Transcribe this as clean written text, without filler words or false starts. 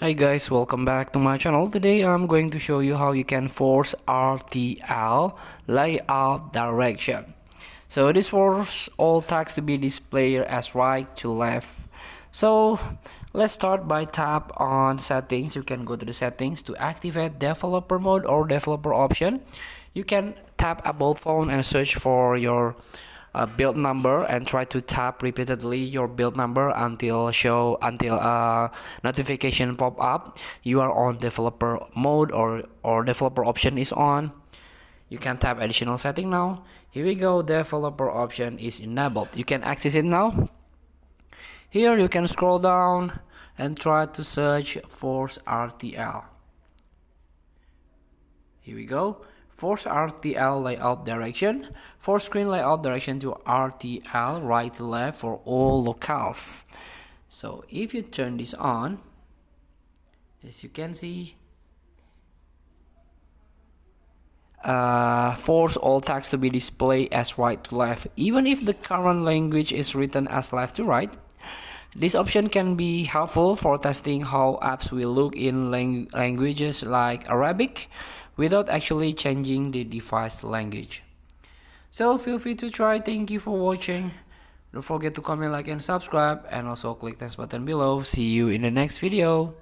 Hi guys, welcome back to my channel. Today I'm going to show you how you can force RTL layout direction. So this force all text to be displayed as right to left. So let's start by tap on settings. You can go to the settings to activate developer mode or developer option. You can tap about phone and search for your build number and try to tap repeatedly your build number until notification pop up you are on developer mode or developer option is on. You can tap additional setting now. Here we go, developer option is enabled. You can access it now. Here you can scroll down and try to search force RTL. Here we go. Force RTL layout direction. Force screen layout direction to RTL right to left for all locales. So if you turn this on, as you can see, force all text to be displayed as right to left, even if the current language is written as left to right. This option can be helpful for testing how apps will look in languages like Arabic without actually changing the device language. So feel free to try. Thank you for watching. Don't forget to comment, like, and subscribe, and also click this button below. See you in the next video.